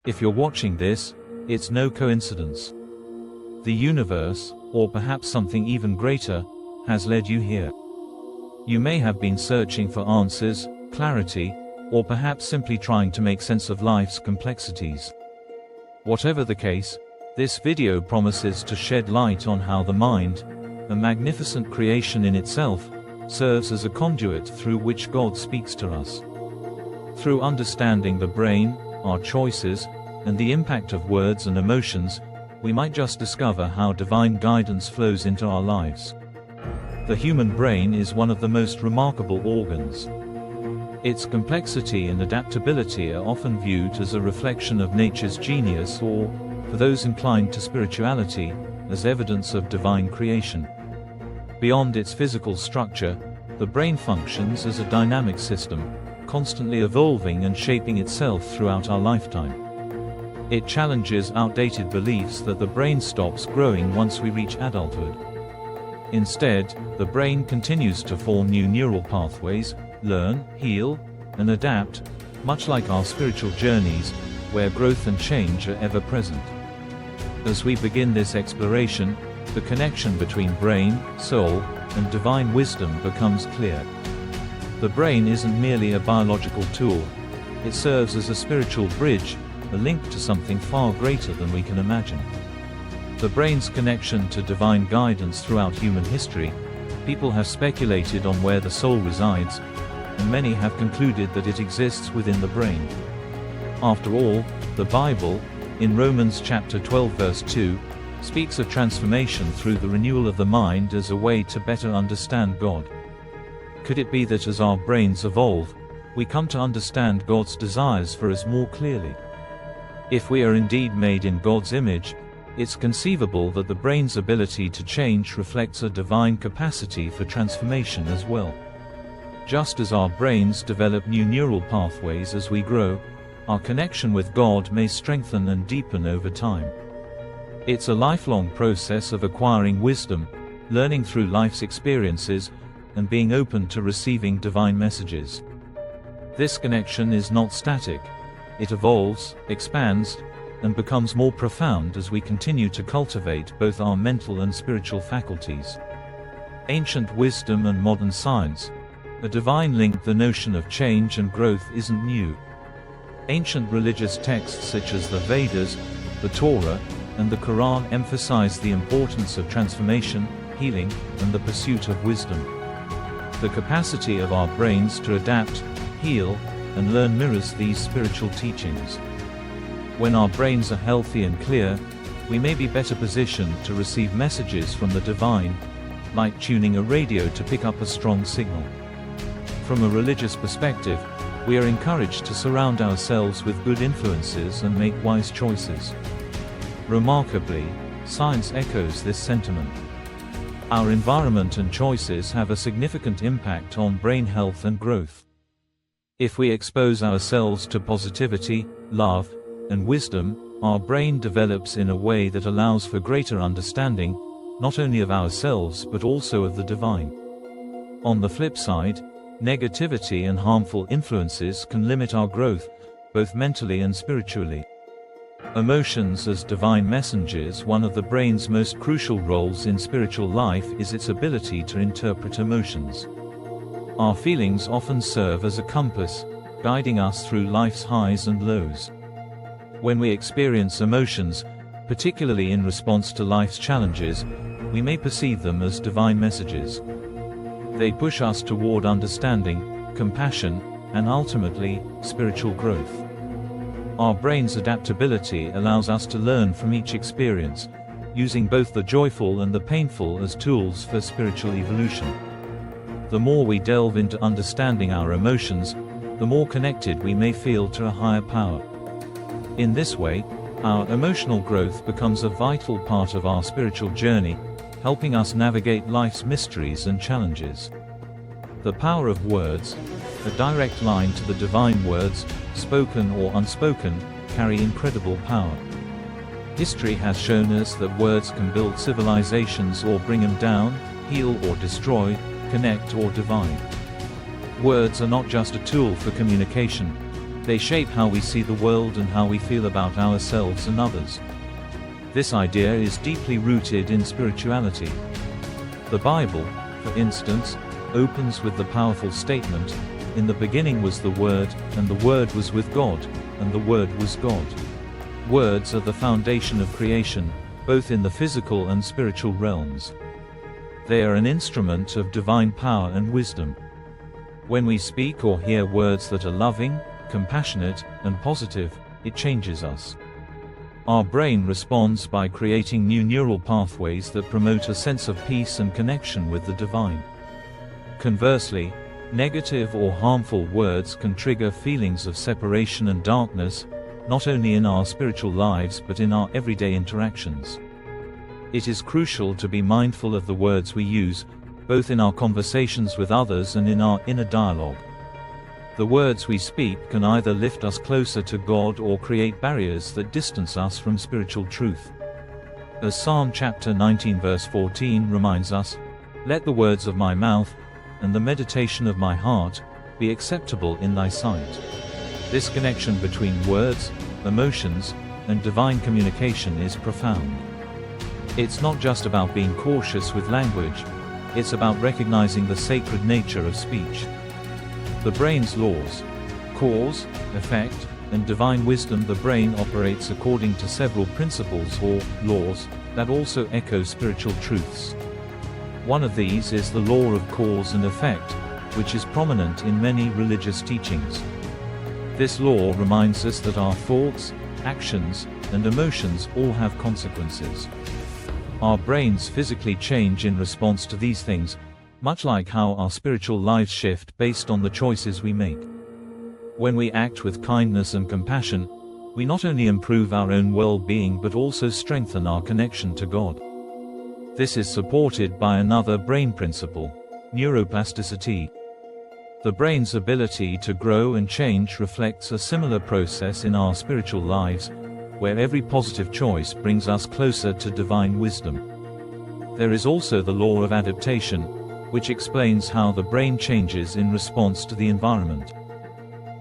If you're watching this, it's no coincidence. The universe, or perhaps something even greater, has led you here. You may have been searching for answers, clarity, or perhaps simply trying to make sense of life's complexities. Whatever the case, this video promises to shed light on how the mind, a magnificent creation in itself, serves as a conduit through which God speaks to us. Through understanding the brain, our choices, and the impact of words and emotions, we might just discover how divine guidance flows into our lives. The human brain is one of the most remarkable organs. Its complexity and adaptability are often viewed as a reflection of nature's genius or, for those inclined to spirituality, as evidence of divine creation. Beyond its physical structure, the brain functions as a dynamic system, constantly evolving and shaping itself throughout our lifetime. It challenges outdated beliefs that the brain stops growing once we reach adulthood. Instead, the brain continues to form new neural pathways, learn, heal, and adapt, much like our spiritual journeys, where growth and change are ever present. As we begin this exploration, the connection between brain, soul, and divine wisdom becomes clear. The brain isn't merely a biological tool. It serves as a spiritual bridge, a link to something far greater than we can imagine. The brain's connection to divine guidance throughout human history, people have speculated on where the soul resides, and many have concluded that it exists within the brain. After all, the Bible, in Romans chapter 12 verse 2, speaks of transformation through the renewal of the mind as a way to better understand God. Could it be that as our brains evolve, we come to understand God's desires for us more clearly? If we are indeed made in God's image, it's conceivable that the brain's ability to change reflects a divine capacity for transformation as well. Just as our brains develop new neural pathways as we grow, our connection with God may strengthen and deepen over time. It's a lifelong process of acquiring wisdom, learning through life's experiences, and being open to receiving divine messages. This connection is not static. It evolves, expands, and becomes more profound as we continue to cultivate both our mental and spiritual faculties. Ancient wisdom and modern science, a divine link. The notion of change and growth isn't new. Ancient religious texts such as the Vedas, the Torah, and the Quran emphasize the importance of transformation, healing, and the pursuit of wisdom. The capacity of our brains to adapt, heal, and learn mirrors these spiritual teachings. When our brains are healthy and clear, we may be better positioned to receive messages from the divine, like tuning a radio to pick up a strong signal. From a religious perspective, we are encouraged to surround ourselves with good influences and make wise choices. Remarkably, science echoes this sentiment. Our environment and choices have a significant impact on brain health and growth. If we expose ourselves to positivity, love, and wisdom, our brain develops in a way that allows for greater understanding, not only of ourselves but also of the divine. On the flip side, negativity and harmful influences can limit our growth, both mentally and spiritually. Emotions as divine messengers. One of the brain's most crucial roles in spiritual life is its ability to interpret emotions. Our feelings often serve as a compass, guiding us through life's highs and lows. When we experience emotions, particularly in response to life's challenges, we may perceive them as divine messages. They push us toward understanding, compassion, and ultimately, spiritual growth. Our brain's adaptability allows us to learn from each experience, using both the joyful and the painful as tools for spiritual evolution. The more we delve into understanding our emotions, the more connected we may feel to a higher power. In this way, our emotional growth becomes a vital part of our spiritual journey, helping us navigate life's mysteries and challenges. The power of words, a direct line to the divine words, spoken or unspoken, carry incredible power. History has shown us that words can build civilizations or bring them down, heal or destroy, connect or divide. Words are not just a tool for communication, They shape how we see the world and how we feel about ourselves and others. This idea is deeply rooted in spirituality. The Bible, for instance, opens with the powerful statement, "In the beginning was the Word, and the Word was with God, and the Word was God." Words are the foundation of creation, both in the physical and spiritual realms. They are an instrument of divine power and wisdom. When we speak or hear words that are loving, compassionate, and positive, it changes us. Our brain responds by creating new neural pathways that promote a sense of peace and connection with the divine. Conversely, negative or harmful words can trigger feelings of separation and darkness, not only in our spiritual lives but in our everyday interactions. It is crucial to be mindful of the words we use, both in our conversations with others and in our inner dialogue. The words we speak can either lift us closer to God or create barriers that distance us from spiritual truth. As Psalm chapter 19 verse 14 reminds us, "Let the words of my mouth and the meditation of my heart be acceptable in thy sight." This connection between words, emotions, and divine communication is profound. It's not just about being cautious with language, it's about recognizing the sacred nature of speech. The brain's laws, cause, effect, and divine wisdom. The brain operates according to several principles or laws that also echo spiritual truths. One of these is the law of cause and effect, which is prominent in many religious teachings. This law reminds us that our thoughts, actions, and emotions all have consequences. Our brains physically change in response to these things, much like how our spiritual lives shift based on the choices we make. When we act with kindness and compassion, we not only improve our own well-being but also strengthen our connection to God. This is supported by another brain principle, neuroplasticity. The brain's ability to grow and change reflects a similar process in our spiritual lives, where every positive choice brings us closer to divine wisdom. There is also the law of adaptation, which explains how the brain changes in response to the environment.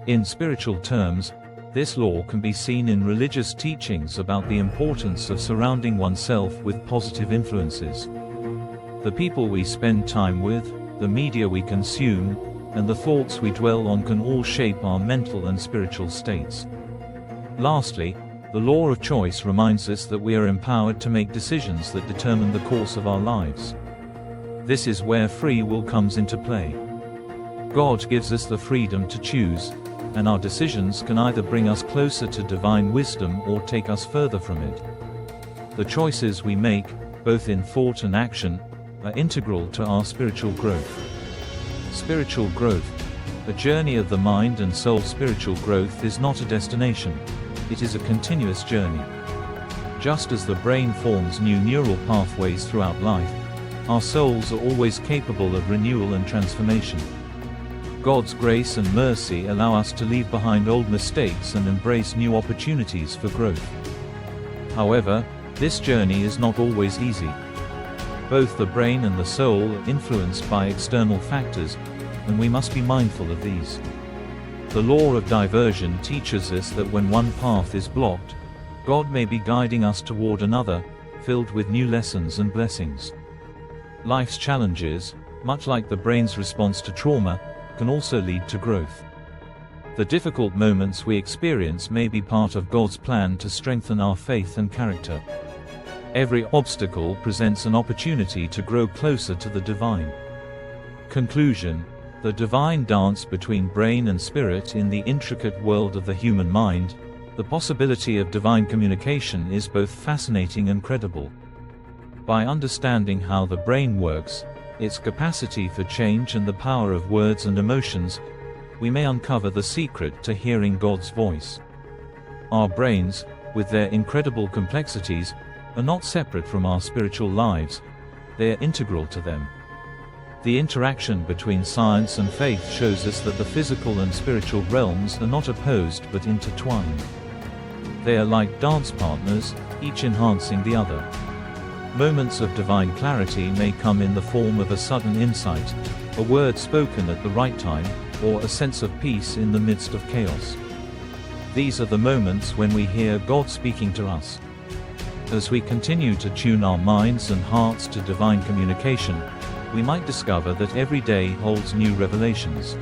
In spiritual terms, this law can be seen in religious teachings about the importance of surrounding oneself with positive influences. The people we spend time with, the media we consume, and the thoughts we dwell on can all shape our mental and spiritual states. Lastly, the law of choice reminds us that we are empowered to make decisions that determine the course of our lives. This is where free will comes into play. God gives us the freedom to choose, and our decisions can either bring us closer to divine wisdom or take us further from it. The choices we make, both in thought and action, are integral to our spiritual growth. Spiritual growth, a journey of the mind and soul. Spiritual growth is not a destination, it is a continuous journey. Just as the brain forms new neural pathways throughout life, our souls are always capable of renewal and transformation. God's grace and mercy allow us to leave behind old mistakes and embrace new opportunities for growth. However, this journey is not always easy. Both the brain and the soul are influenced by external factors, and we must be mindful of these. The law of diversion teaches us that when one path is blocked, God may be guiding us toward another, filled with new lessons and blessings. Life's challenges, much like the brain's response to trauma, can also lead to growth. The difficult moments we experience may be part of God's plan to strengthen our faith and character. Every obstacle presents an opportunity to grow closer to the divine. Conclusion: the divine dance between brain and spirit in the intricate world of the human mind. The possibility of divine communication is both fascinating and credible. By understanding how the brain works, its capacity for change and the power of words and emotions, we may uncover the secret to hearing God's voice. Our brains, with their incredible complexities, are not separate from our spiritual lives, they are integral to them. The interaction between science and faith shows us that the physical and spiritual realms are not opposed but intertwined. They are like dance partners, each enhancing the other. Moments of divine clarity may come in the form of a sudden insight, a word spoken at the right time, or a sense of peace in the midst of chaos. These are the moments when we hear God speaking to us. As we continue to tune our minds and hearts to divine communication, we might discover that every day holds new revelations.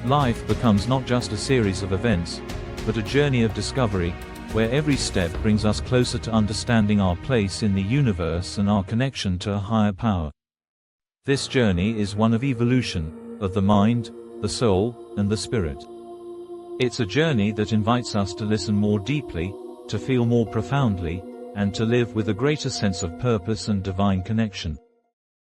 Life becomes not just a series of events, but a journey of discovery, where every step brings us closer to understanding our place in the universe and our connection to a higher power. This journey is one of evolution, of the mind, the soul, and the spirit. It's a journey that invites us to listen more deeply, to feel more profoundly, and to live with a greater sense of purpose and divine connection.